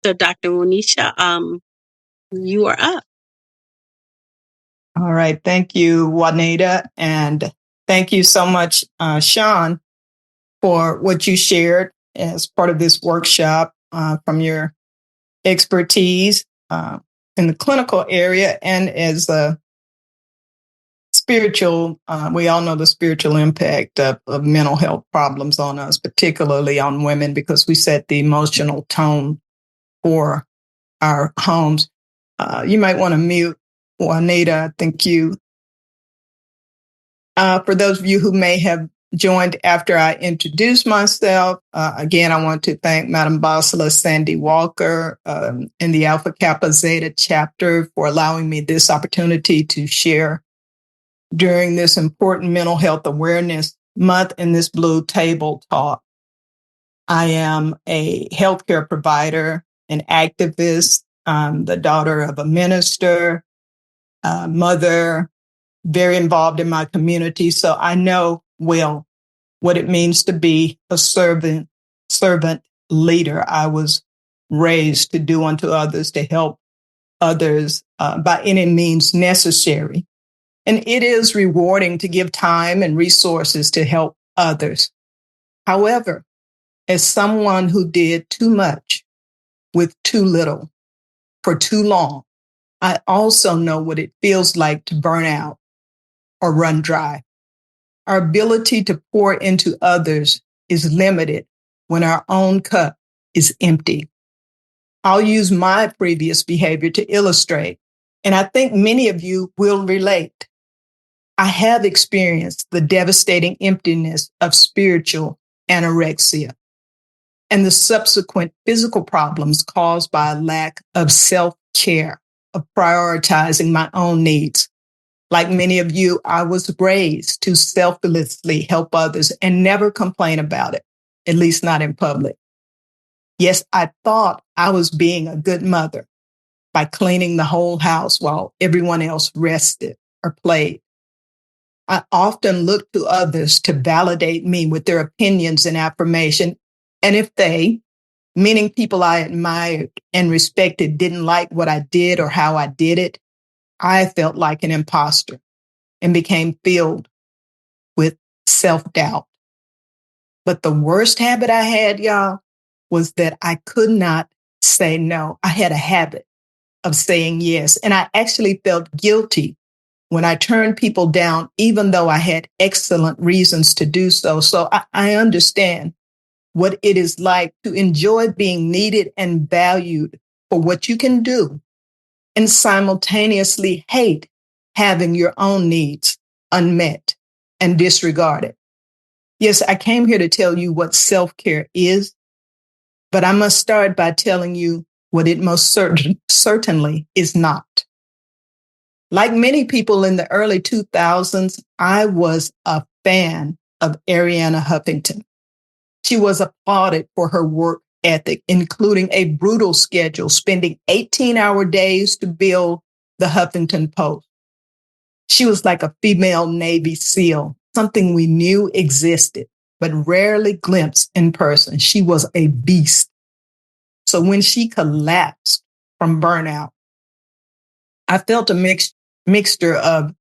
So, Dr. Monisha, you are up. All right. Thank you, Juanita. And thank you so much, Shaun, for what you shared as part of this workshop from your expertise in the clinical area and as a spiritual. We all know the spiritual impact of mental health problems on us, particularly on women, because we set the emotional tone for our homes. You might want to mute Juanita. Thank you. For those of you who may have joined after I introduced myself, again, I want to thank Madam Basila Sandy Walker in the Alpha Kappa Zeta chapter for allowing me this opportunity to share during this important mental health awareness month in this Blue Table Talk. I am a healthcare provider, an activist, the daughter of a minister, mother, very involved in my community. So I know well what it means to be a servant leader. I was raised to do unto others, to help others by any means necessary. And it is rewarding to give time and resources to help others. However, as someone who did too much with too little for too long, I also know what it feels like to burn out or run dry. Our ability to pour into others is limited when our own cup is empty. I'll use my previous behavior to illustrate, and I think many of you will relate. I have experienced the devastating emptiness of spiritual anorexia and the subsequent physical problems caused by a lack of self-care, of prioritizing my own needs. Like many of you, I was raised to selflessly help others and never complain about it, at least not in public. Yes, I thought I was being a good mother by cleaning the whole house while everyone else rested or played. I often looked to others to validate me with their opinions and affirmation. And if they, meaning people I admired and respected, didn't like what I did or how I did it, I felt like an imposter and became filled with self-doubt. But the worst habit I had, y'all, was that I could not say no. I had a habit of saying yes. And I actually felt guilty when I turned people down, even though I had excellent reasons to do so. So I understand what it is like to enjoy being needed and valued for what you can do and simultaneously hate having your own needs unmet and disregarded. Yes, I came here to tell you what self-care is, but I must start by telling you what it most certainly is not. Like many people in the early 2000s, I was a fan of Arianna Huffington. She was applauded for her work ethic, including a brutal schedule, spending 18-hour days to build the Huffington Post. She was like a female Navy SEAL, something we knew existed, but rarely glimpsed in person. She was a beast. So when she collapsed from burnout, I felt a mixture of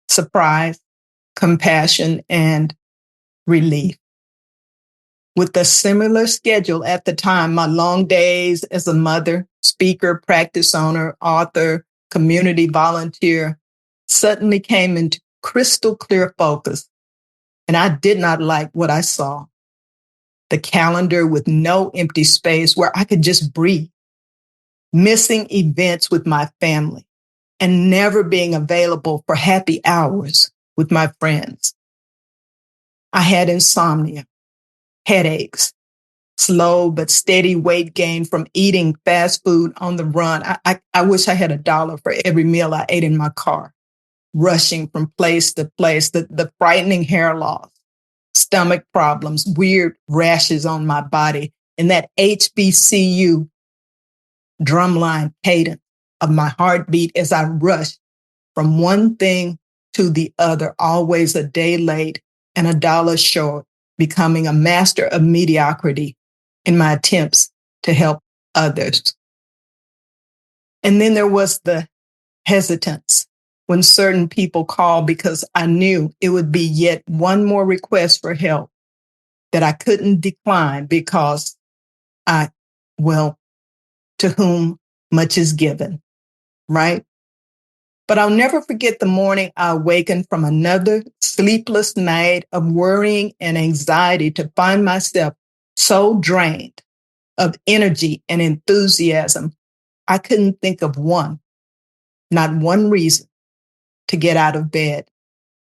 surprise, compassion, and relief. With a similar schedule at the time, my long days as a mother, speaker, practice owner, author, community volunteer suddenly came into crystal clear focus, and I did not like what I saw. The calendar with no empty space where I could just breathe, missing events with my family, and never being available for happy hours with my friends. I had insomnia, headaches, slow but steady weight gain from eating fast food on the run. I wish I had $1 for every meal I ate in my car, rushing from place to place, the frightening hair loss, stomach problems, weird rashes on my body, and that HBCU drumline cadence of my heartbeat as I rushed from one thing to the other, always a day late and $1 short, becoming a master of mediocrity in my attempts to help others. And then there was the hesitance when certain people called because I knew it would be yet one more request for help that I couldn't decline because well, to whom much is given, right? But I'll never forget the morning I awakened from another sleepless night of worrying and anxiety to find myself so drained of energy and enthusiasm. I couldn't think of not one reason to get out of bed.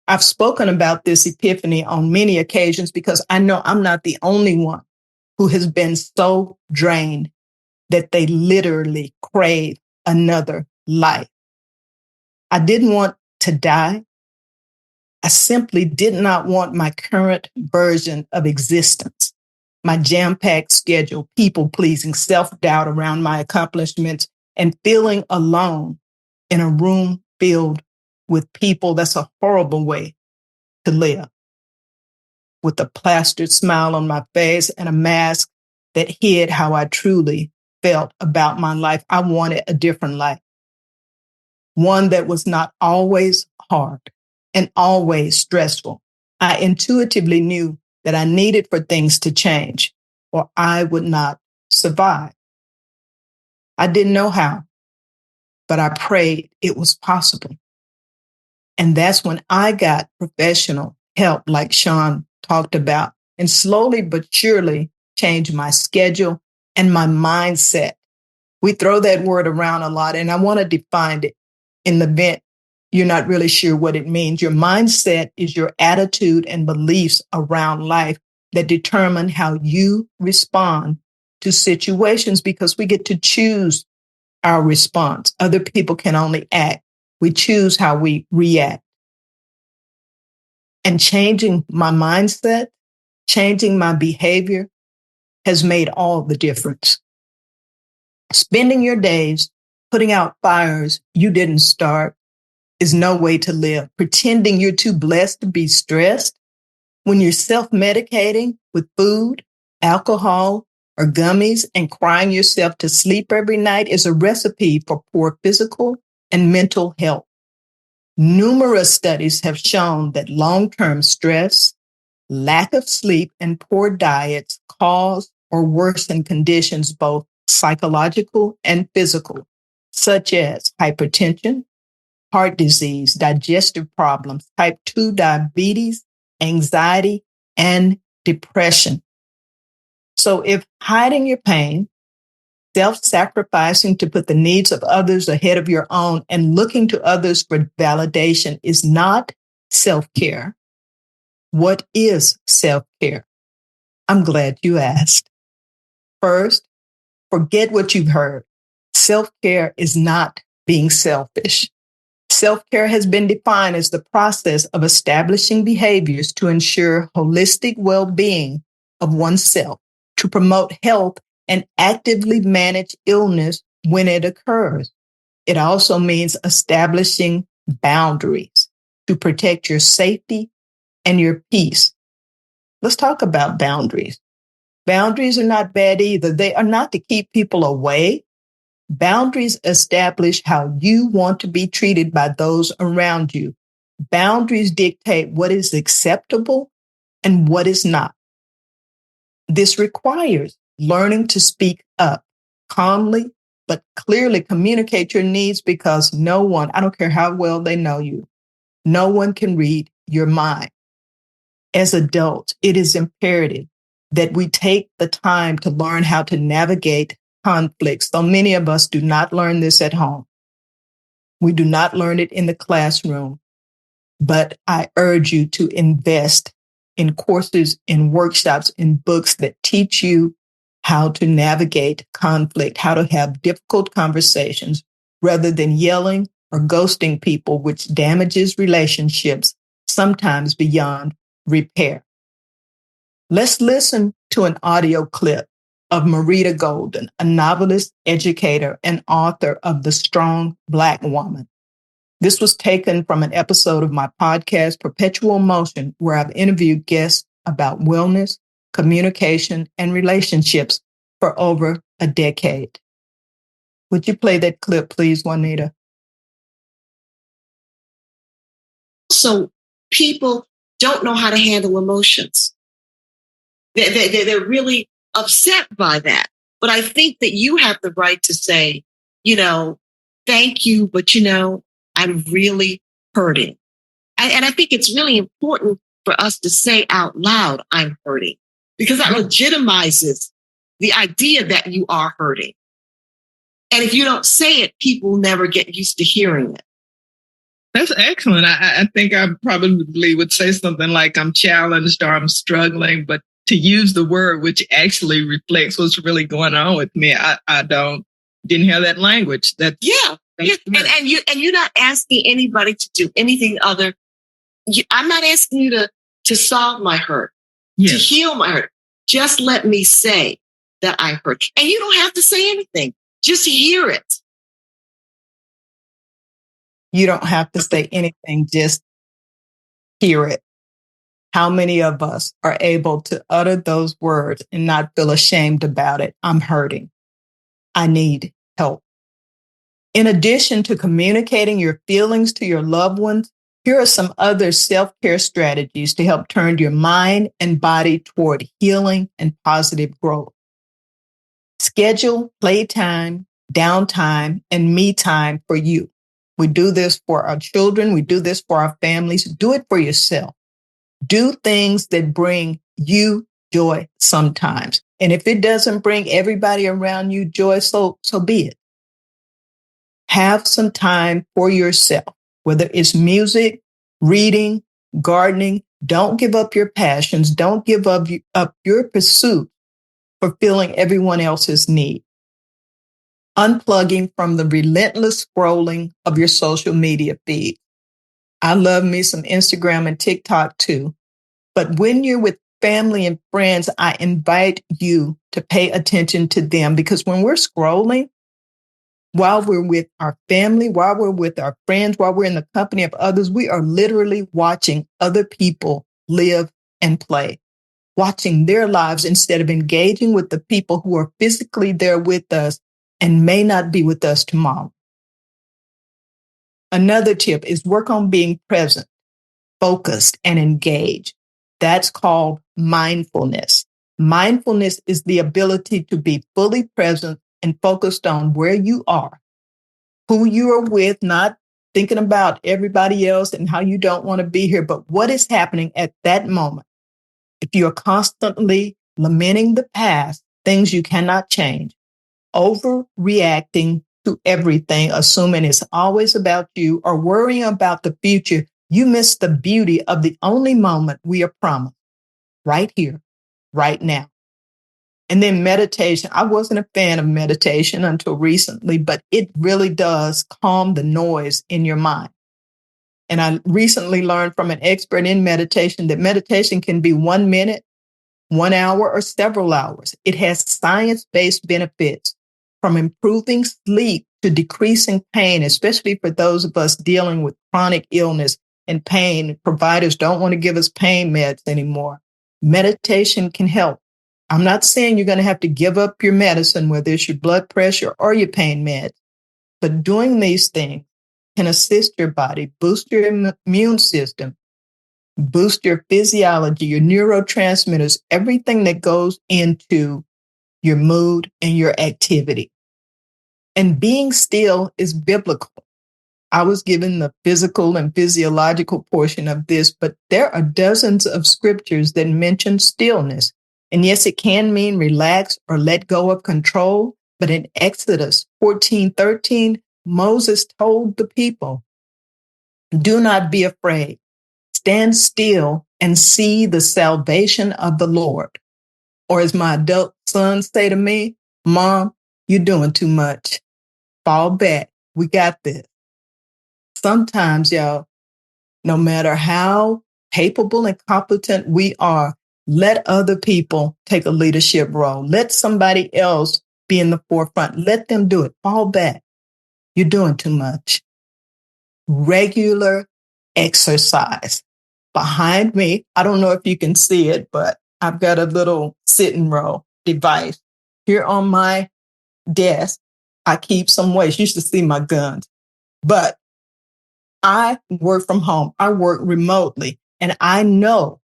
I've spoken about this epiphany on many occasions because I know I'm not the only one who has been so drained that they literally crave another life. I didn't want to die. I simply did not want my current version of existence, my jam-packed schedule, people-pleasing, self-doubt around my accomplishments, and feeling alone in a room filled with people. That's a horrible way to live. With a plastered smile on my face and a mask that hid how I truly felt about my life. I wanted a different life, one that was not always hard and always stressful. I intuitively knew that I needed for things to change or I would not survive. I didn't know how, but I prayed it was possible. And that's when I got professional help, like Shaun talked about, and slowly but surely changed my schedule and my mindset. We throw that word around a lot, and I want to define it in the event you're not really sure what it means. Your mindset is your attitude and beliefs around life that determine how you respond to situations, because we get to choose our response. Other people can only act. We choose how we react. And changing my mindset, changing my behavior has made all the difference. Spending your days putting out fires you didn't start is no way to live. Pretending you're too blessed to be stressed when you're self-medicating with food, alcohol, or gummies and crying yourself to sleep every night is a recipe for poor physical and mental health. Numerous studies have shown that long-term stress, lack of sleep, and poor diets cause or worsen conditions both psychological and physical, such as hypertension, heart disease, digestive problems, type 2 diabetes, anxiety, and depression. So if hiding your pain, self-sacrificing to put the needs of others ahead of your own, and looking to others for validation is not self-care, what is self-care? I'm glad you asked. First, forget what you've heard. Self-care is not being selfish. Self-care has been defined as the process of establishing behaviors to ensure holistic well-being of oneself, to promote health and actively manage illness when it occurs. It also means establishing boundaries to protect your safety and your peace. Let's talk about boundaries. Boundaries are not bad either. They are not to keep people away. Boundaries establish how you want to be treated by those around you. Boundaries dictate what is acceptable and what is not. This requires learning to speak up calmly, but clearly communicate your needs, because no one, I don't care how well they know you, no one can read your mind. As adults, it is imperative that we take the time to learn how to navigate conflicts. So many of us do not learn this at home. We do not learn it in the classroom, but I urge you to invest in courses, in workshops, in books that teach you how to navigate conflict, how to have difficult conversations rather than yelling or ghosting people, which damages relationships, sometimes beyond repair. Let's listen to an audio clip of Marita Golden, a novelist, educator, and author of The Strong Black Woman. This was taken from an episode of my podcast, Perpetual Motion, where I've interviewed guests about wellness, communication, and relationships for over a decade. Would you play that clip, please, Juanita? So people don't know how to handle emotions. They're really upset by that. But I think that you have the right to say, thank you, but I'm really hurting. And I think it's really important for us to say out loud, I'm hurting, because that legitimizes the idea that you are hurting. And if you don't say it, people never get used to hearing it. That's excellent. I think I probably would say something like I'm challenged or I'm struggling, but to use the word which actually reflects what's really going on with me, I didn't hear that language. And you're not asking anybody to do anything other. I'm not asking you to solve my hurt, to heal my hurt. Just let me say that I hurt. And you don't have to say anything. Just hear it. You don't have to say anything. Just hear it. How many of us are able to utter those words and not feel ashamed about it? I'm hurting. I need help. In addition to communicating your feelings to your loved ones, here are some other self-care strategies to help turn your mind and body toward healing and positive growth. Schedule playtime, downtime, and me time for you. We do this for our children. We do this for our families. Do it for yourself. Do things that bring you joy sometimes. And if it doesn't bring everybody around you joy, so be it. Have some time for yourself, whether it's music, reading, gardening. Don't give up your passions. Don't give up your pursuit for filling everyone else's need. Unplugging from the relentless scrolling of your social media feed. I love me some Instagram and TikTok too. But when you're with family and friends, I invite you to pay attention to them, because when we're scrolling, while we're with our family, while we're with our friends, while we're in the company of others, we are literally watching other people live and play, watching their lives instead of engaging with the people who are physically there with us and may not be with us tomorrow. Another tip is work on being present, focused, and engaged. That's called mindfulness. Mindfulness is the ability to be fully present and focused on where you are, who you are with, not thinking about everybody else and how you don't want to be here, but what is happening at that moment. If you're constantly lamenting the past, things you cannot change, overreacting to everything, assuming it's always about you, or worrying about the future, you miss the beauty of the only moment we are promised, right here, right now. And then meditation. I wasn't a fan of meditation until recently, but it really does calm the noise in your mind. And I recently learned from an expert in meditation that meditation can be 1 minute, 1 hour, or several hours. It has science-based benefits, from improving sleep to decreasing pain, especially for those of us dealing with chronic illness and pain. Providers don't want to give us pain meds anymore. Meditation can help. I'm not saying you're going to have to give up your medicine, whether it's your blood pressure or your pain meds, but doing these things can assist your body, boost your immune system, boost your physiology, your neurotransmitters, everything that goes into your mood and your activity. And being still is biblical. I was given the physical and physiological portion of this, but there are dozens of scriptures that mention stillness. And yes, it can mean relax or let go of control. But in Exodus 14:13, Moses told the people, do not be afraid. Stand still and see the salvation of the Lord. Or as my adult sons say to me, Mom, you're doing too much. Fall back. We got this. Sometimes, y'all, no matter how capable and competent we are, let other people take a leadership role. Let somebody else be in the forefront. Let them do it. Fall back. You're doing too much. Regular exercise. Behind me, I don't know if you can see it, but I've got a little sit and roll device here on my desk. I keep some weights. You should see my guns. But I work from home. I work remotely. And I know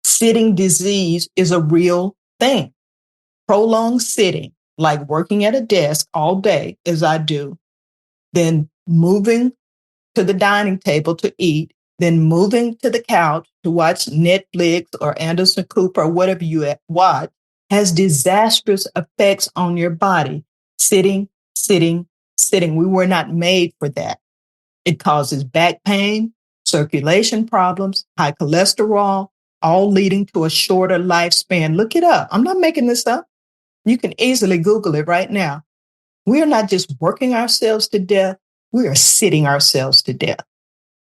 sitting disease is a real thing. Prolonged sitting, like working at a desk all day as I do, then moving to the dining table to eat, then moving to the couch to watch Netflix or Anderson Cooper or whatever you watch, has disastrous effects on your body. Sitting, sitting, sitting. We were not made for that. It causes back pain, circulation problems, high cholesterol, all leading to a shorter lifespan. Look it up. I'm not making this up. You can easily Google it right now. We are not just working ourselves to death, we are sitting ourselves to death.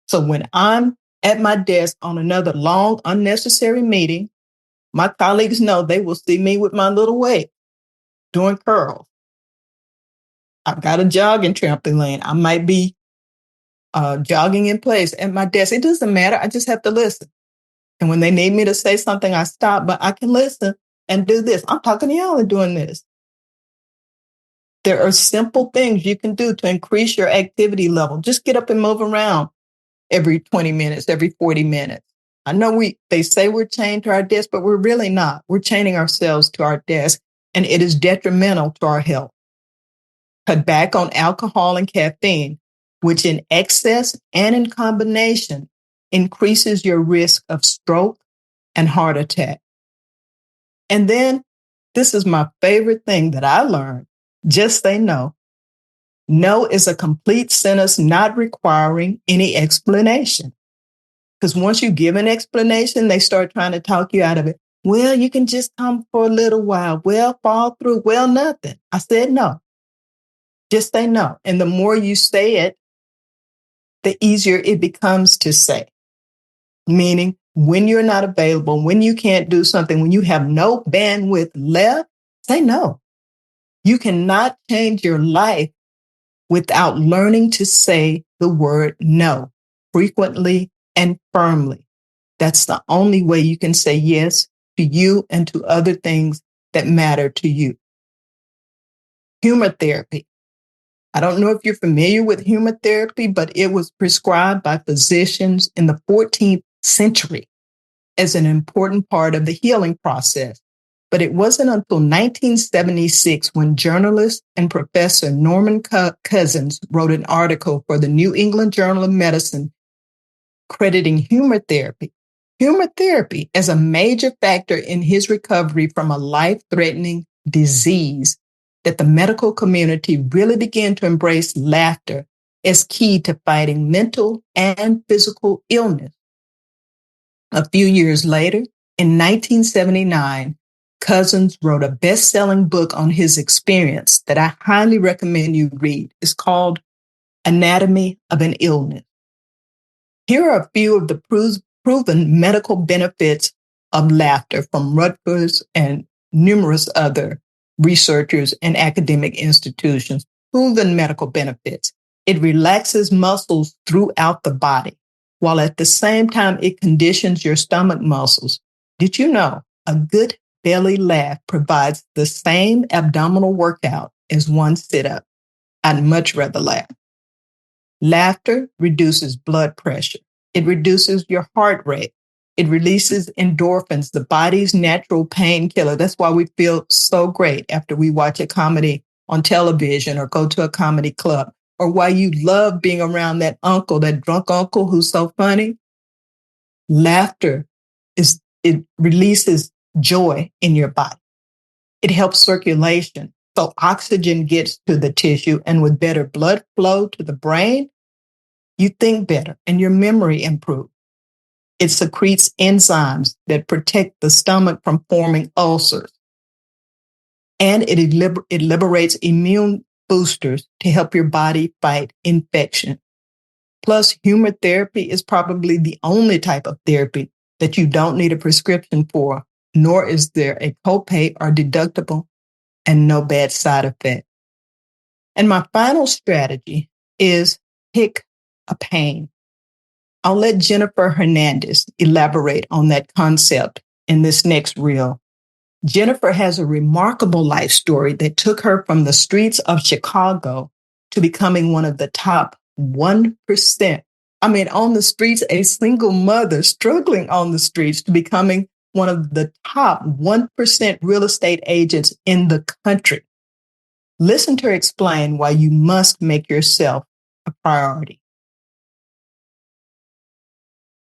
So when I'm at my desk on another long, unnecessary meeting, my colleagues know they will see me with my little weight doing curls. I've got a jogging trampoline. I might be jogging in place at my desk. It doesn't matter. I just have to listen. And when they need me to say something, I stop, but I can listen and do this. I'm talking to y'all and doing this. There are simple things you can do to increase your activity level. Just get up and move around every 20 minutes, every 40 minutes. I know they say we're chained to our desk, but we're really not. We're chaining ourselves to our desk, and it is detrimental to our health. Cut back on alcohol and caffeine, which in excess and in combination increases your risk of stroke and heart attack. And then this is my favorite thing that I learned. Just say no. No is a complete sentence not requiring any explanation. Because once you give an explanation, they start trying to talk you out of it. Well, you can just come for a little while. Well, fall through. Well, nothing. I said no. Just say no. And the more you say it, the easier it becomes to say. Meaning, when you're not available, when you can't do something, when you have no bandwidth left, say no. You cannot change your life without learning to say the word no frequently and firmly. That's the only way you can say yes to you and to other things that matter to you. Humor therapy. I don't know if you're familiar with humor therapy, but it was prescribed by physicians in the 14th century as an important part of the healing process. But it wasn't until 1976 when journalist and professor Norman Cousins wrote an article for the New England Journal of Medicine crediting humor therapy as a major factor in his recovery from a life-threatening disease, that the medical community really began to embrace laughter as key to fighting mental and physical illness. A few years later, in 1979, Cousins wrote a best-selling book on his experience that I highly recommend you read. It's called Anatomy of an Illness. Here are a few of the proven medical benefits of laughter from Rutgers and numerous other researchers and academic institutions. Proven medical benefits. It relaxes muscles throughout the body, while at the same time it conditions your stomach muscles. Did you know a good belly laugh provides the same abdominal workout as one sit-up? I'd much rather laugh. Laughter reduces blood pressure. It reduces your heart rate. It releases endorphins, the body's natural painkiller. That's why we feel so great after we watch a comedy on television or go to a comedy club, or why you love being around that uncle, that drunk uncle who's so funny. Laughter it releases joy in your body. It helps circulation. So oxygen gets to the tissue, and with better blood flow to the brain, you think better and your memory improves. It secretes enzymes that protect the stomach from forming ulcers. And it liberates immune boosters to help your body fight infection. Plus, humor therapy is probably the only type of therapy that you don't need a prescription for, nor is there a copay or deductible, and no bad side effect. And my final strategy is pick a pain. I'll let Jennifer Hernandez elaborate on that concept in this next reel. Jennifer has a remarkable life story that took her from the streets of Chicago to becoming one of the top 1%. I mean, on the streets, a single mother struggling on the streets to becoming one of the top 1% real estate agents in the country. Listen to her explain why you must make yourself a priority.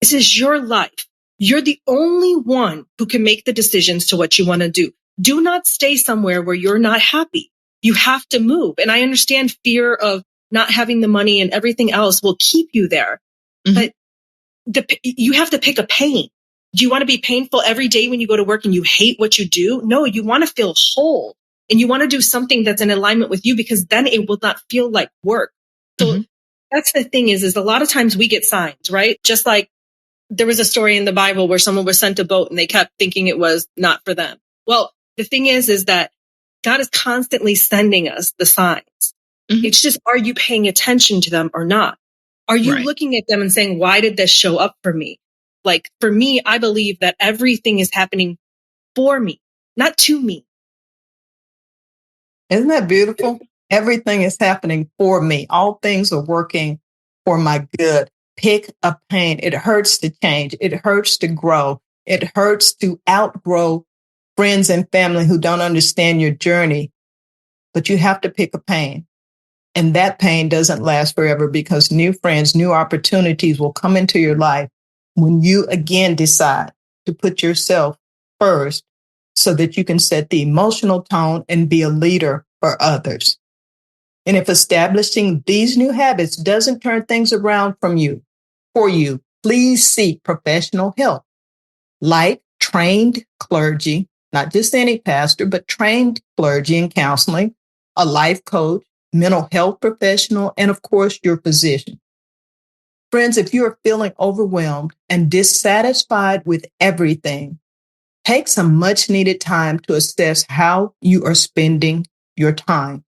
This is your life. You're the only one who can make the decisions to what you want to do. Do not stay somewhere where you're not happy. You have to move. And I understand fear of not having the money and everything else will keep you there. Mm-hmm. But you have to pick a pain. Do you want to be painful every day when you go to work and you hate what you do? No, you want to feel whole and you want to do something that's in alignment with you, because then it will not feel like work. So that's the thing is a lot of times we get signs, right? Just like there was a story in the Bible where someone was sent a boat and they kept thinking it was not for them. Well, the thing is that God is constantly sending us the signs. Mm-hmm. It's just, are you paying attention to them or not? Are you looking at them and saying, why did this show up for me? Like for me, I believe that everything is happening for me, not to me. Isn't that beautiful? Everything is happening for me. All things are working for my good. Pick a pain. It hurts to change. It hurts to grow. It hurts to outgrow friends and family who don't understand your journey. But you have to pick a pain. And that pain doesn't last forever, because new friends, new opportunities will come into your life when you again decide to put yourself first so that you can set the emotional tone and be a leader for others. And if establishing these new habits doesn't turn things around for you, please seek professional help, like trained clergy, not just any pastor, but trained clergy in counseling, a life coach, mental health professional, and of course, your physician. Friends, if you are feeling overwhelmed and dissatisfied with everything, take some much needed time to assess how you are spending your time.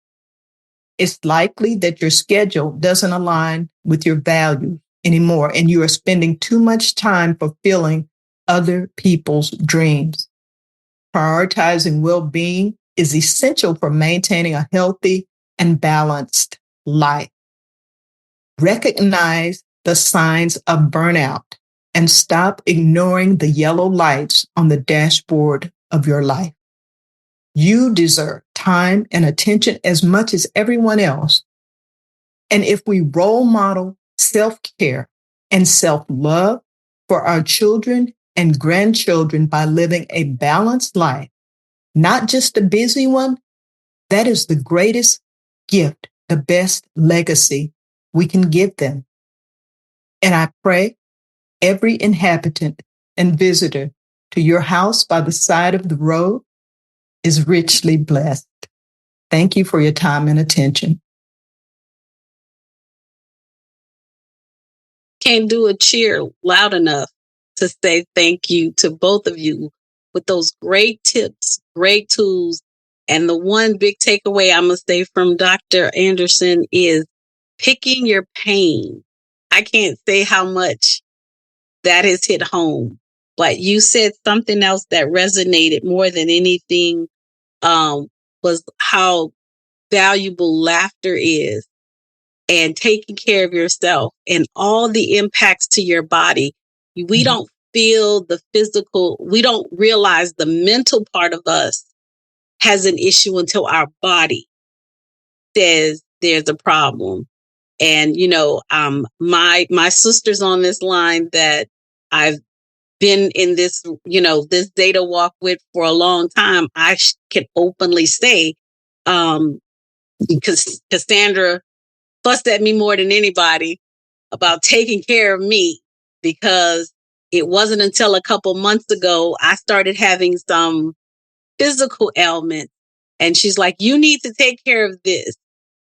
It's likely that your schedule doesn't align with your values anymore, and you are spending too much time fulfilling other people's dreams. Prioritizing well-being is essential for maintaining a healthy and balanced life. Recognize the signs of burnout and stop ignoring the yellow lights on the dashboard of your life. You deserve time and attention as much as everyone else. And if we role model self-care and self-love for our children and grandchildren by living a balanced life, not just a busy one, that is the greatest gift, the best legacy we can give them. And I pray every inhabitant and visitor to your house by the side of the road is richly blessed. Thank you for your time and attention. Can't do a cheer loud enough to say thank you to both of you with those great tips, great tools. And the one big takeaway I must say from Dr. Anderson is picking your pain. I can't say how much that has hit home, but you said something else that resonated more than anything, was how valuable laughter is, and taking care of yourself and all the impacts to your body. We don't feel the physical, we don't realize the mental part of us has an issue until our body says there's a problem. And, my sister's on this line that I've been in this, this data walk with for a long time. I can openly say, because Cassandra fussed at me more than anybody about taking care of me, because it wasn't until a couple months ago I started having some physical ailments. And she's like, you need to take care of this.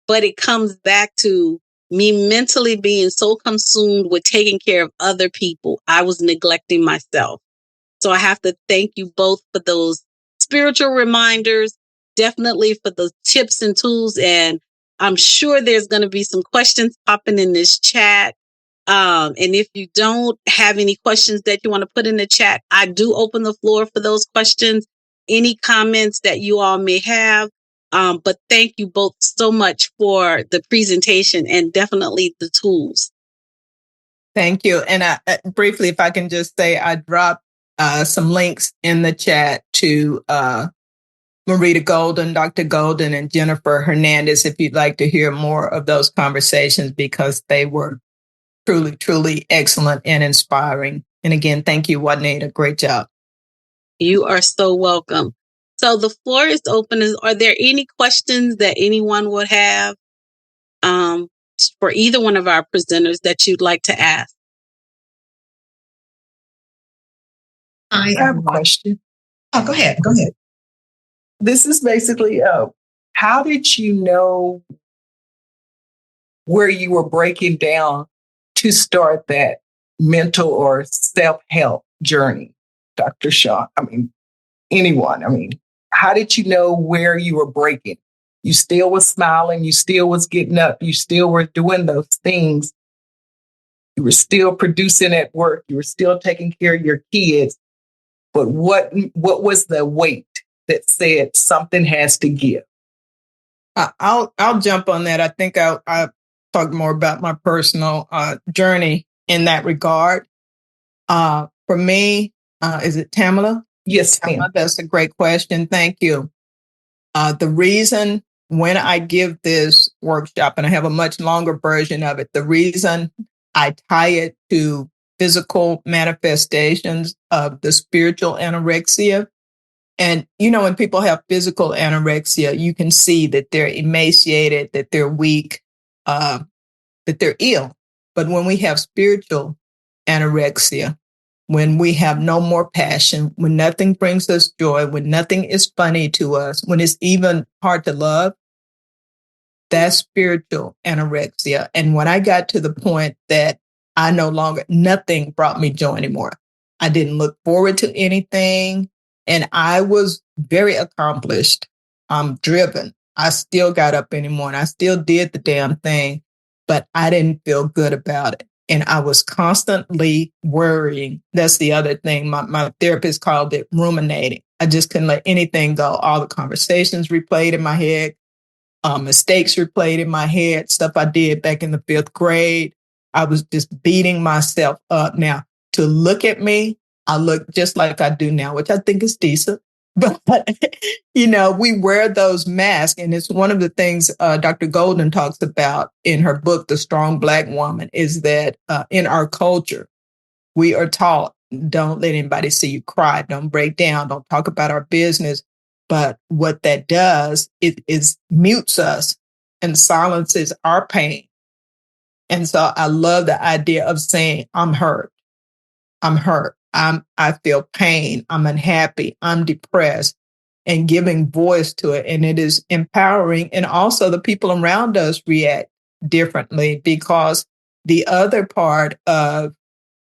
But it comes back to me mentally being so consumed with taking care of other people. I was neglecting myself. So I have to thank you both for those spiritual reminders, definitely for the tips and tools. And I'm sure there's going to be some questions popping in this chat. And if you don't have any questions that you want to put in the chat, I do open the floor for those questions. any comments that you all may have. But thank you both so much for the presentation and definitely the tools. Thank you. And briefly, if I can just say, I dropped some links in the chat to Marita Golden, Dr. Golden, and Jennifer Hernandez, if you'd like to hear more of those conversations, because they were truly, truly excellent and inspiring. And again, thank you, Juanita. Great job. You are so welcome. So the floor is open. Are there any questions that anyone would have for either one of our presenters that you'd like to ask? I have a question. Oh, go ahead. Go ahead. This is basically, how did you know where you were breaking down to start that mental or self-help journey, Dr. Shaun? I mean, anyone. I mean, how did you know where you were breaking? You still was smiling. You still was getting up. You still were doing those things. You were still producing at work. You were still taking care of your kids. But what was the weight that said something has to give? I'll jump on that. I think I'll talk more about my personal journey in that regard. For me, is it Tamala? Yes, Tamala. That's a great question. Thank you. The reason when I give this workshop, and I have a much longer version of it, the reason I tie it to physical manifestations of the spiritual anorexia. And, you know, when people have physical anorexia, you can see that they're emaciated, that they're weak, that they're ill. But when we have spiritual anorexia, when we have no more passion, when nothing brings us joy, when nothing is funny to us, when it's even hard to love, that's spiritual anorexia. And when I got to the point that nothing brought me joy anymore. I didn't look forward to anything. And I was very accomplished. I'm driven. I still got up in the morning. I still did the damn thing, but I didn't feel good about it. And I was constantly worrying. That's the other thing. My therapist called it ruminating. I just couldn't let anything go. All the conversations replayed in my head, mistakes replayed in my head, stuff I did back in the 5th grade. I was just beating myself up. Now, to look at me, I look just like I do now, which I think is decent. But, you know, we wear those masks. And it's one of the things Dr. Golden talks about in her book, The Strong Black Woman, is that in our culture, we are taught, don't let anybody see you cry, don't break down, don't talk about our business. But what that does is mutes us and silences our pain. And so I love the idea of saying, I'm hurt. I'm hurt. I feel pain. I'm unhappy. I'm depressed, and giving voice to it. And it is empowering. And also the people around us react differently, because the other part of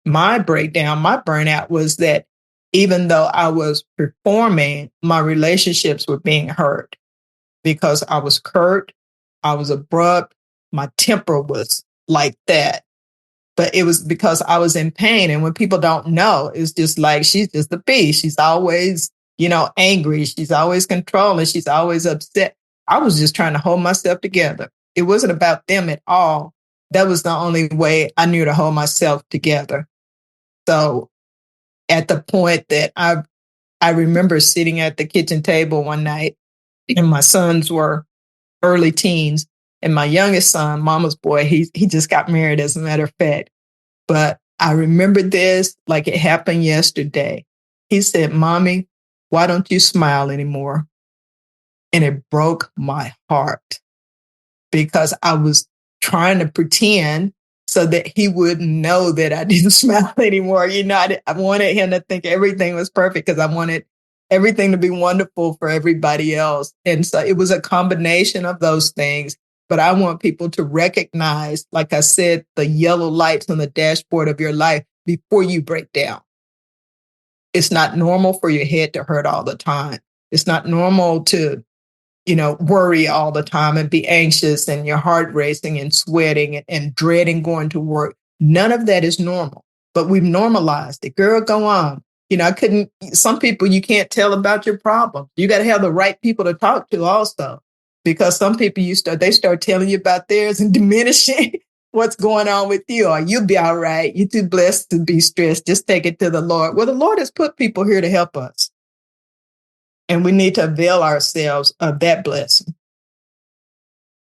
my breakdown, my burnout, was that even though I was performing, my relationships were being hurt because I was curt. I was abrupt. My temper was like that. But it was because I was in pain. And when people don't know, it's just like, she's just a beast. She's always, you know, angry. She's always controlling. She's always upset. I was just trying to hold myself together. It wasn't about them at all. That was the only way I knew to hold myself together. So at the point that I remember sitting at the kitchen table one night, and my sons were early teens. And my youngest son, mama's boy, he just got married, as a matter of fact. But I remember this like it happened yesterday. He said, "Mommy, why don't you smile anymore?" And it broke my heart, because I was trying to pretend so that he wouldn't know that I didn't smile anymore. You know, I wanted him to think everything was perfect, because I wanted everything to be wonderful for everybody else. And so it was a combination of those things. But I want people to recognize, like I said, the yellow lights on the dashboard of your life before you break down. It's not normal for your head to hurt all the time. It's not normal to, you know, worry all the time and be anxious and your heart racing and sweating and dreading going to work. None of that is normal, but we've normalized it. Girl, go on. some people you can't tell about your problem. You got to have the right people to talk to also, because some people they start telling you about theirs and diminishing what's going on with you, or you'll be all right. You're too blessed to be stressed. Just take it to the Lord. Well, the Lord has put people here to help us, and we need to avail ourselves of that blessing.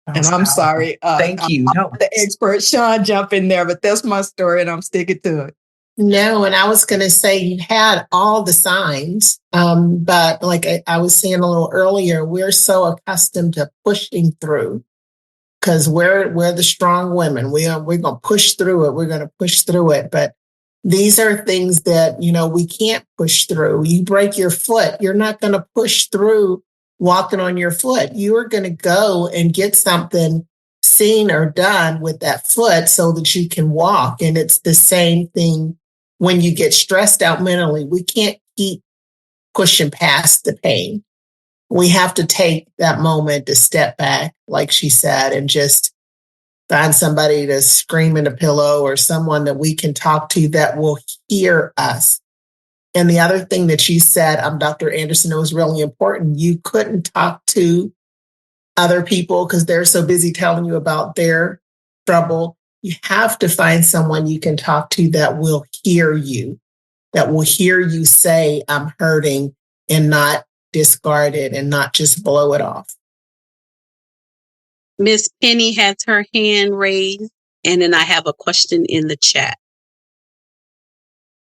And I'm sorry. Thank you. I'm the expert, Shaun, jump in there, but that's my story and I'm sticking to it. No, and I was going to say you had all the signs, but like I was saying a little earlier, we're so accustomed to pushing through because we're the strong women. We're going to push through it. We're going to push through it. But these are things that, we can't push through. You break your foot. You're not going to push through walking on your foot. You are going to go and get something seen or done with that foot so that you can walk. And it's the same thing when you get stressed out mentally. We can't keep pushing past the pain. We have to take that moment to step back, like she said, and just find somebody to scream in a pillow or someone that we can talk to that will hear us. And the other thing that you said, Dr. Anderson, it was really important. You couldn't talk to other people because they're so busy telling you about their trouble. You have to find someone you can talk to that will hear you say, I'm hurting, and not discard it and not just blow it off. Miss Penny has her hand raised, and then I have a question in the chat.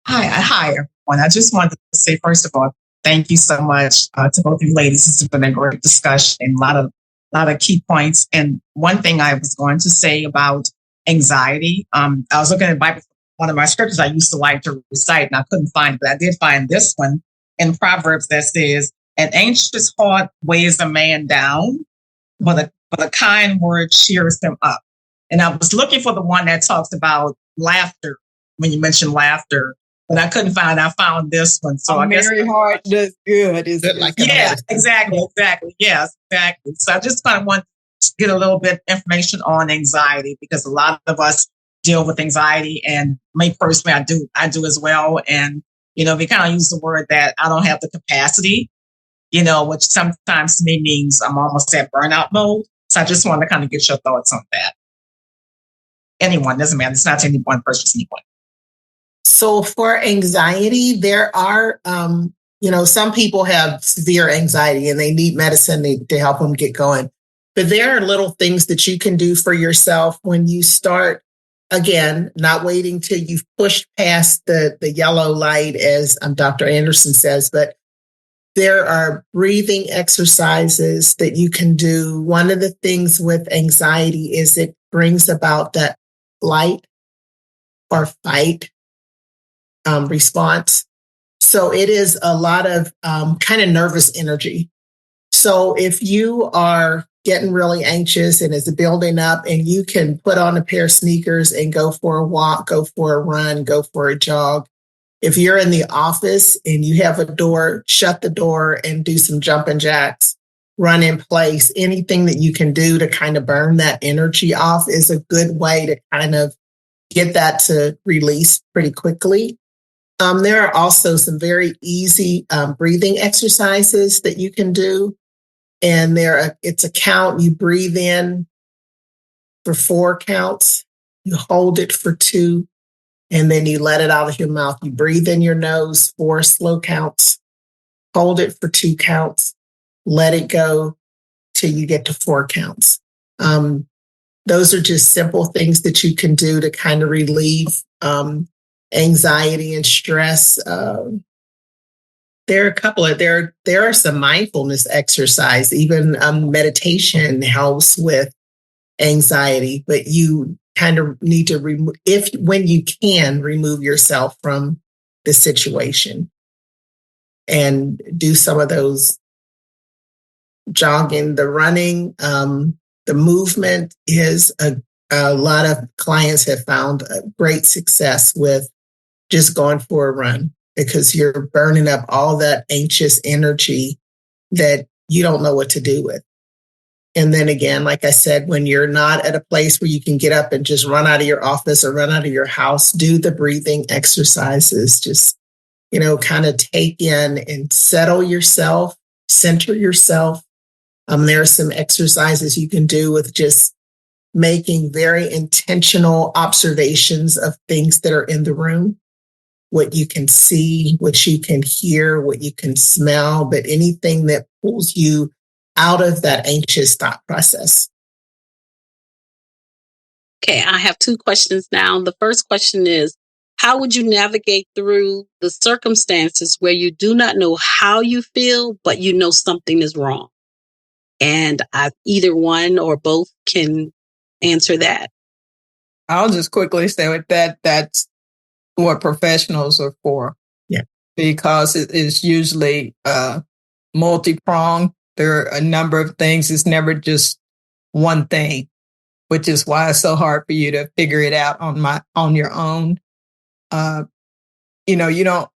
Hi, everyone. I just wanted to say, first of all, thank you so much to both of you ladies. This has been a great discussion and a lot of key points. And one thing I was going to say about anxiety, I was looking at Bible, one of my scriptures I used to like to recite, and I couldn't find it, but I did find this one in Proverbs that says, an anxious heart weighs a man down, but a kind word cheers him up. And I was looking for the one that talks about laughter, when you mentioned laughter, but I couldn't find it. I found this one. So I guess merry heart does good. Is it like exactly. Yes, exactly. So I just kind of want to get a little bit information on anxiety, because a lot of us deal with anxiety, and me personally, I do as well. And, we kind of use the word that I don't have the capacity, which sometimes to me means I'm almost at burnout mode. So I just want to kind of get your thoughts on that. Anyone, doesn't matter. It's not any one person, it's anyone. So for anxiety, there are, some people have severe anxiety and they need medicine to help them get going. But there are little things that you can do for yourself when you start, again, not waiting till you've pushed past the yellow light, as Dr. Anderson says, but there are breathing exercises that you can do. One of the things with anxiety is it brings about that flight or fight response. So it is a lot of kind of nervous energy. So if you are getting really anxious and it's building up, and you can put on a pair of sneakers and go for a walk, go for a run, go for a jog. If you're in the office and you have a door, shut the door and do some jumping jacks, run in place. Anything that you can do to kind of burn that energy off is a good way to kind of get that to release pretty quickly. There are also some very easy breathing exercises that you can do. And it's a count. You breathe in for 4 counts. You hold it for 2. And then you let it out of your mouth. You breathe in your nose 4 slow counts. Hold it for 2 counts. Let it go till you get to 4 counts. Those are just simple things that you can do to kind of relieve anxiety and stress. There are some mindfulness exercise, even meditation helps with anxiety, but you kind of need to when you can remove yourself from the situation and do some of those jogging, the running, the movement is a lot of clients have found a great success with just going for a run, because you're burning up all that anxious energy that you don't know what to do with. And then again, like I said, when you're not at a place where you can get up and just run out of your office or run out of your house, do the breathing exercises. Just kind of take in and settle yourself, center yourself. There are some exercises you can do with just making very intentional observations of things that are in the room, what you can see, what you can hear, what you can smell, but anything that pulls you out of that anxious thought process. Okay, I have two questions now. The first question is, how would you navigate through the circumstances where you do not know how you feel, but you know something is wrong? And either one or both can answer that. I'll just quickly say with that's what professionals are for. Yeah. Because it is usually multi-pronged. There are a number of things. It's never just one thing, which is why it's so hard for you to figure it out on your own. You don't,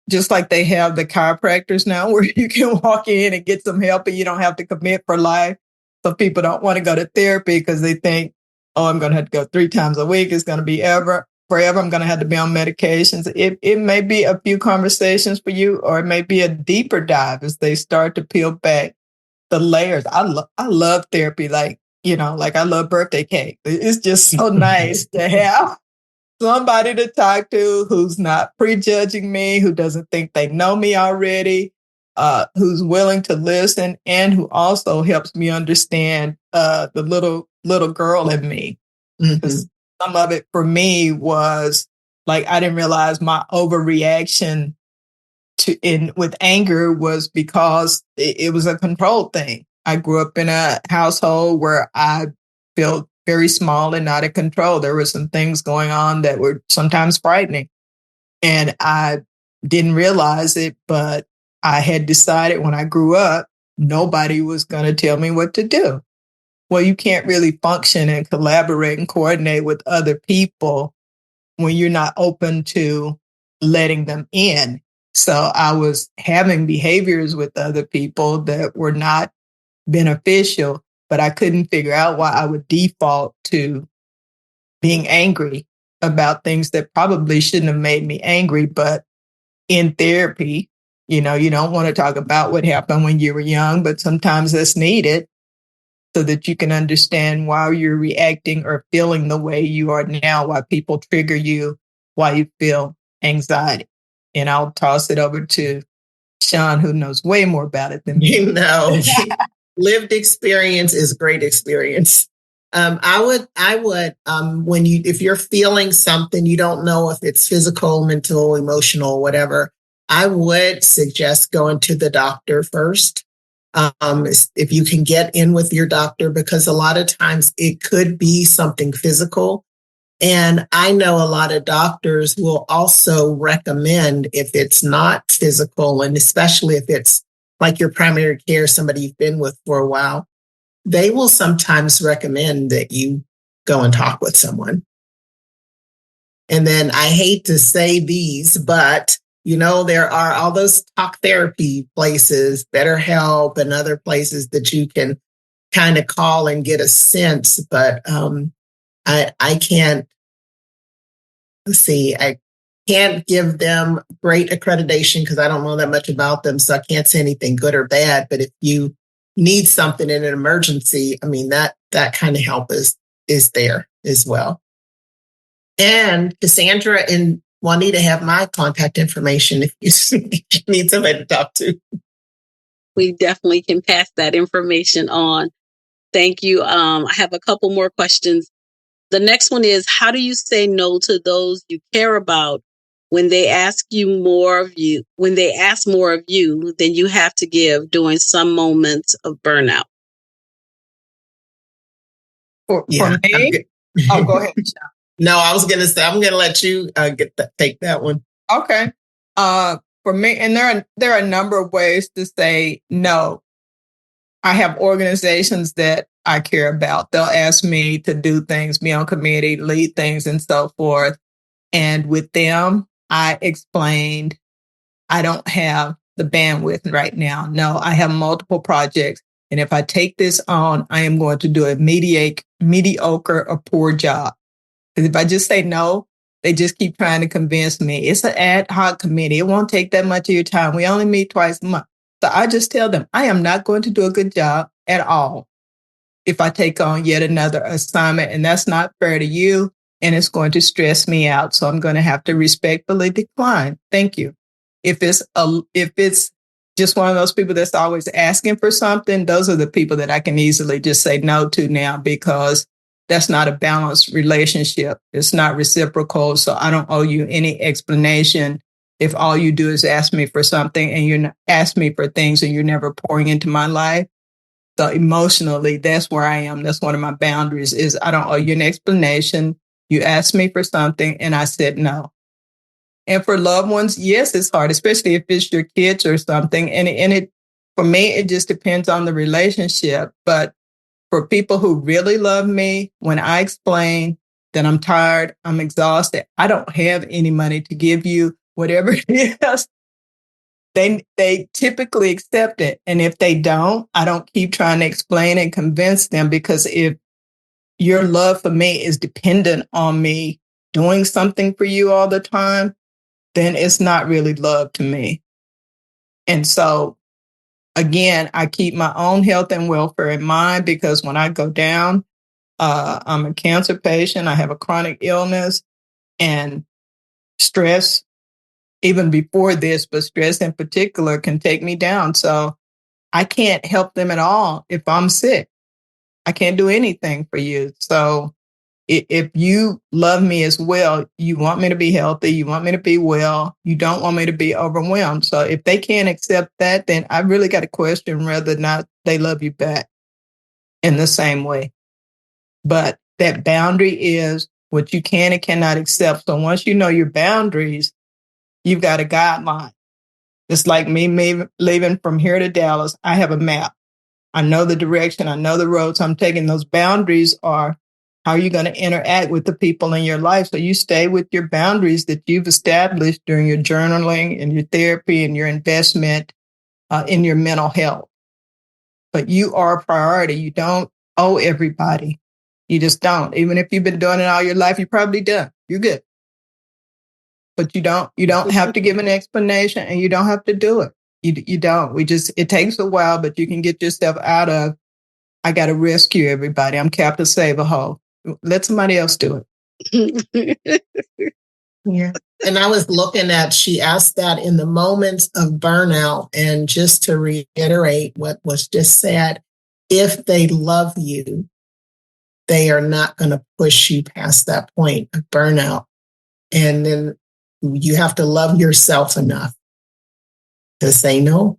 just like they have the chiropractors now where you can walk in and get some help and you don't have to commit for life. Some people don't want to go to therapy because they think, oh, I'm going to have to go 3 times a week. It's going to be forever. I'm going to have to be on medications. It may be a few conversations for you, or it may be a deeper dive as they start to peel back the layers. I love therapy. Like I love birthday cake. It's just so nice to have somebody to talk to who's not prejudging me, who doesn't think they know me already, who's willing to listen, and who also helps me understand the little girl in me. Mm-hmm. Some of it for me was like I didn't realize my overreaction with anger was because it was a control thing. I grew up in a household where I felt very small and not in control. There were some things going on that were sometimes frightening. And I didn't realize it, but I had decided when I grew up, nobody was going to tell me what to do. Well, you can't really function and collaborate and coordinate with other people when you're not open to letting them in. So I was having behaviors with other people that were not beneficial, but I couldn't figure out why I would default to being angry about things that probably shouldn't have made me angry. But in therapy, you don't want to talk about what happened when you were young, but sometimes that's needed so that you can understand why you're reacting or feeling the way you are now, why people trigger you, why you feel anxiety. And I'll toss it over to Shaun, who knows way more about it than me. Lived experience is great experience. I would, if you're feeling something, you don't know if it's physical, mental, emotional, whatever, I would suggest going to the doctor first. If you can get in with your doctor, because a lot of times it could be something physical. And I know a lot of doctors will also recommend if it's not physical, and especially if it's like your primary care, somebody you've been with for a while, they will sometimes recommend that you go and talk with someone. And then I hate to say these, but there are all those talk therapy places, BetterHelp and other places that you can kind of call and get a sense. But I can't give them great accreditation because I don't know that much about them. So I can't say anything good or bad. But if you need something in an emergency, that kind of help is there as well. And Cassandra and Juanita have my contact information if you need somebody to talk to. We definitely can pass that information on. Thank you. I have a couple more questions. The next one is, how do you say no to those you care about when they ask more of you than you have to give during some moments of burnout? For me? Oh, go ahead. No, I was going to say, I'm going to let you take that one. Okay. For me, and there are a number of ways to say no. I have organizations that I care about. They'll ask me to do things, be on committee, lead things, and so forth. And with them, I explained I don't have the bandwidth right now. No, I have multiple projects. And if I take this on, I am going to do a mediocre or poor job. Because if I just say no, They just keep trying to convince me. It's an ad hoc committee. It won't take that much of your time. We only meet twice a month. So I just tell them, I am not going to do a good job at all if I take on yet another assignment, and that's not fair to you, and it's going to stress me out. So I'm going to have to respectfully decline. Thank you. If it's just one of those people that's always asking for something, those are the people that I can easily just say no to now, because that's not a balanced relationship. It's not reciprocal. So I don't owe you any explanation if all you do is ask me for something and you're not ask me for things and you're never pouring into my life. So emotionally, that's where I am. That's one of my boundaries is I don't owe you an explanation. You asked me for something and I said no. And for loved ones, yes, it's hard, especially if it's your kids or something. And it, for me, it just depends on the relationship. But for people who really love me, when I explain that I'm tired, I'm exhausted, I don't have any money to give you, whatever it is, they typically accept it. And if they don't, I don't keep trying to explain and convince them, because if your love for me is dependent on me doing something for you all the time, then it's not really love to me. And so, again, I keep my own health and welfare in mind, because when I go down, I'm a cancer patient. I have a chronic illness, and stress, even before this, but stress in particular can take me down. So I can't help them at all if I'm sick. I can't do anything for you. So if you love me as well, you want me to be healthy, you want me to be well, you don't want me to be overwhelmed. So if they can't accept that, then I really got to question whether or not they love you back in the same way. But that boundary is what you can and cannot accept. So once you know your boundaries, you've got a guideline. It's like me leaving from here to Dallas. I have a map. I know the direction. I know the roads I'm taking. Those boundaries are how you're going to interact with the people in your life. So you stay with your boundaries that you've established during your journaling and your therapy and your investment in your mental health. But you are a priority. You don't owe everybody. You just don't. Even if you've been doing it all your life, you're probably done. You're good. But you don't have to give an explanation, and you don't have to do it. You don't. It takes a while, but you can get yourself out of, I got to rescue everybody. I'm Captain Save-A-Ho. Let somebody else do it. Yeah. And I was looking at, she asked that in the moments of burnout. And just to reiterate what was just said, if they love you, they are not going to push you past that point of burnout. And then you have to love yourself enough to say no.